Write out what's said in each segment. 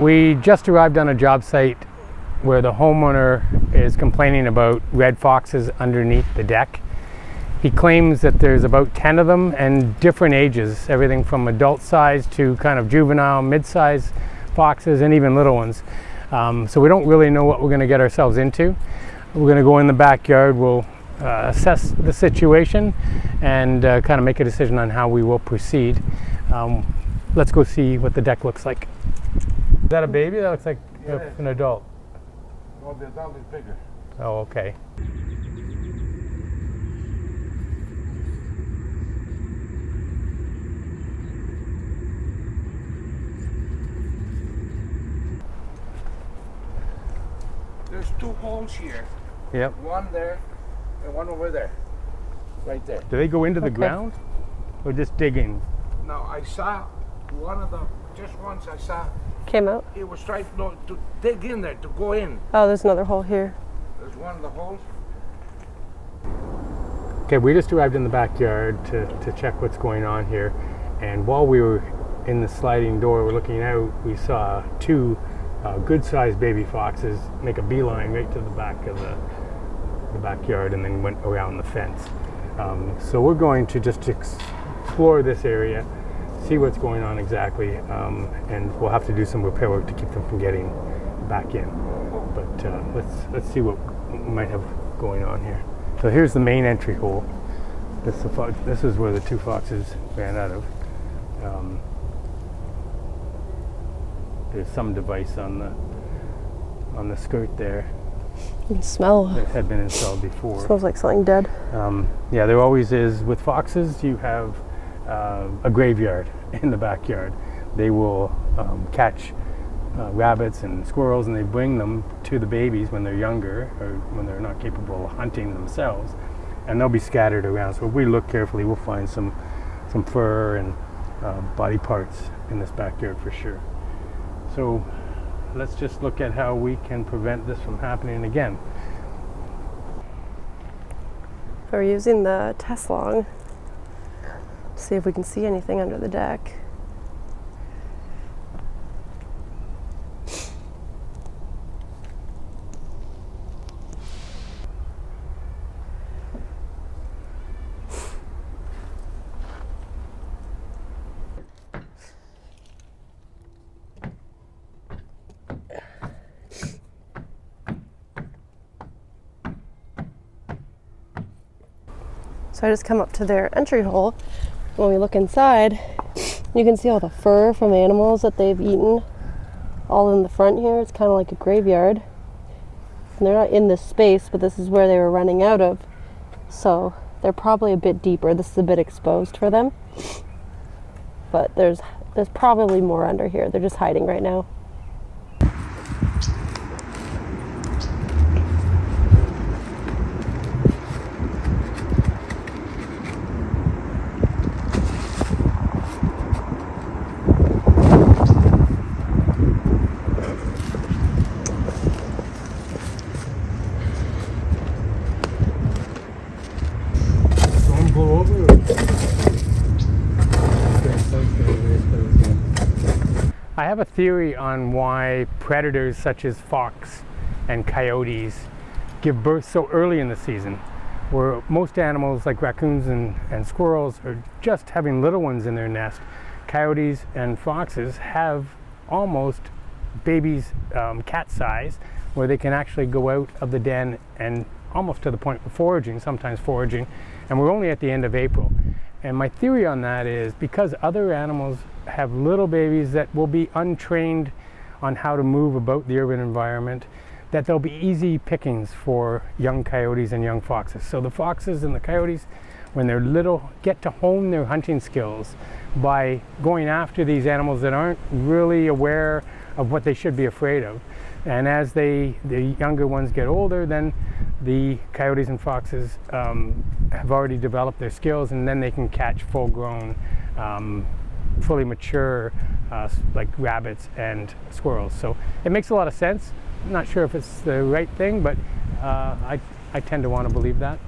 We just arrived on a job site where the homeowner is complaining about red foxes underneath the deck. He claims that there's about 10 of them and different ages, everything from adult size to kind of juvenile, mid-size foxes and even little ones. So we don't really know what we're going to get ourselves into. We're going to go in the backyard, we'll assess the situation and kind of make a decision on how we will proceed. Let's go see what the deck looks like. Is that a baby? That looks like an adult. Well, the adult is bigger. Oh, okay. There's 2 holes here. Yep. One there and one over there. Right there. Do they go into the ground or just digging? Now I saw one of them, just once I saw Came out? it was trying to dig in there, to go in. Oh, there's another hole here. There's one of the holes. Okay, we just arrived in the backyard to check what's going on here. And while we were in the sliding door, we're looking out, we saw 2 good-sized baby foxes make a beeline right to the back of the backyard and then went around the fence. So we're going to just explore this area, see what's going on exactly, and we'll have to do some repair work to keep them from getting back in. But let's see what we might have going on here. So here's the main entry hole. This is where the 2 foxes ran out of. There's some device on the skirt there. You can smell. That had been installed before. Smells like something dead. Yeah, there always is. With foxes, you have a graveyard in the backyard. They will catch rabbits and squirrels, and they bring them to the babies when they're younger or when they're not capable of hunting themselves, and they'll be scattered around. So if we look carefully, we'll find some fur and body parts in this backyard for sure. So let's just look at how we can prevent this from happening again. We're using the test log to see if we can see anything under the deck. So I just come up to their entry hole. When we look inside, you can see all the fur from animals that they've eaten all in the front here. It's kind of like a graveyard. And they're not in this space, but this is where they were running out of. So they're probably a bit deeper. This is a bit exposed for them. But there's probably more under here. They're just hiding right now. I have a theory on why predators such as fox and coyotes give birth so early in the season, where most animals like raccoons and squirrels are just having little ones in their nest. Coyotes and foxes have almost babies cat size, where they can actually go out of the den and almost to the point of foraging, sometimes foraging, and we're only at the end of April. And my theory on that is because other animals have little babies that will be untrained on how to move about the urban environment, that they'll be easy pickings for young coyotes and young foxes. So the foxes and the coyotes, when they're little, get to hone their hunting skills by going after these animals that aren't really aware of what they should be afraid of. And as the younger ones get older, then the coyotes and foxes have already developed their skills, and then they can catch full-grown, fully mature, like rabbits and squirrels. So it makes a lot of sense. I'm not sure if it's the right thing, but I tend to want to believe that.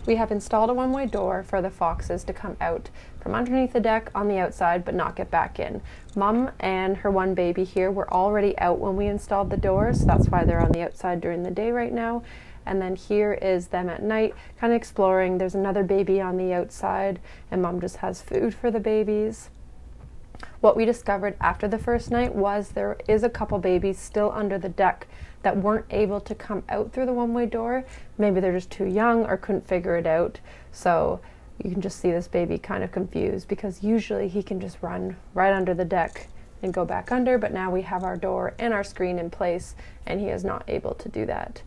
We have installed a one-way door for the foxes to come out from underneath the deck on the outside but not get back in. Mom and her one baby here were already out when we installed the door, so that's why they're on the outside during the day right now. And then here is them at night, kind of exploring. There's another baby on the outside, and Mom just has food for the babies. What we discovered after the first night was there is a couple babies still under the deck that weren't able to come out through the one-way door. Maybe they're just too young or couldn't figure it out. So you can just see this baby kind of confused, because usually he can just run right under the deck and go back under, but now we have our door and our screen in place and he is not able to do that.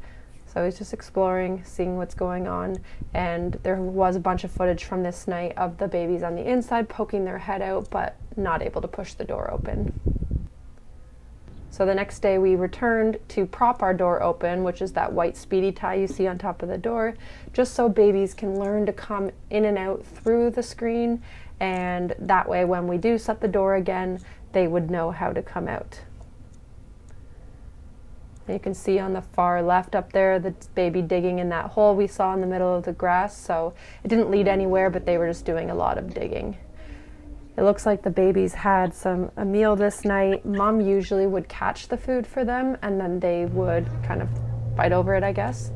So he's just exploring, seeing what's going on, and there was a bunch of footage from this night of the babies on the inside poking their head out but not able to push the door open. So the next day we returned to prop our door open, which is that white speedy tie you see on top of the door, just so babies can learn to come in and out through the screen, and that way when we do shut the door again, they would know how to come out. And you can see on the far left up there the baby digging in that hole we saw in the middle of the grass, so it didn't lead anywhere, but they were just doing a lot of digging. It looks like the babies had a meal this night. Mom usually would catch the food for them and then they would kind of fight over it, I guess.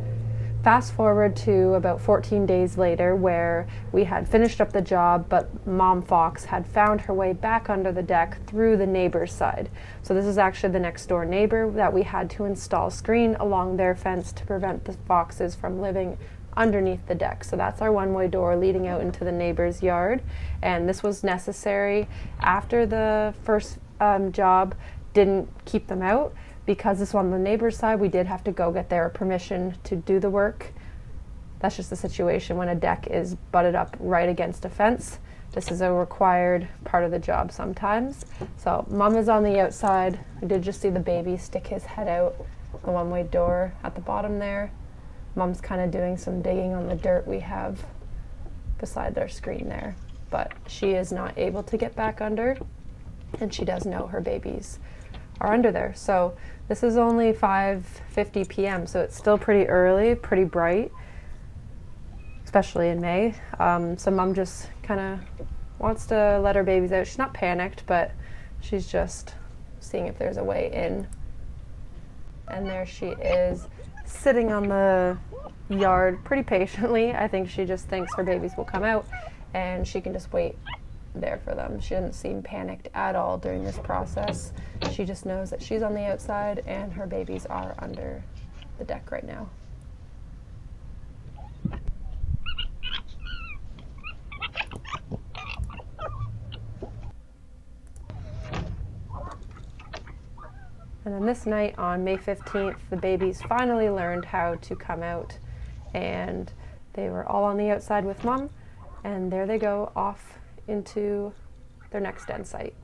Fast forward to about 14 days later, where we had finished up the job, but Mom Fox had found her way back under the deck through the neighbor's side. So this is actually the next door neighbor that we had to install screen along their fence to prevent the foxes from living underneath the deck. So that's our one-way door leading out into the neighbor's yard, and this was necessary after the first job didn't keep them out. Because this was on the neighbor's side, we did have to go get their permission to do the work. That's just the situation when a deck is butted up right against a fence. This is a required part of the job sometimes. So Mom is on the outside. We did just see the baby stick his head out the one-way door at the bottom there. Mom's kind of doing some digging on the dirt we have beside their screen there. But she is not able to get back under, and she does know her babies are under there. So this is only 5:50 p.m. so it's still pretty early, pretty bright, especially in May. So Mom just kind of wants to let her babies out. She's not panicked, but she's just seeing if there's a way in. And there she is, sitting on the yard pretty patiently. I think she just thinks her babies will come out and she can just wait there for them. She doesn't seem panicked at all during this process. She just knows that she's on the outside and her babies are under the deck right now. And then this night on May 15th, the babies finally learned how to come out, and they were all on the outside with Mom, and there they go off into their next den site.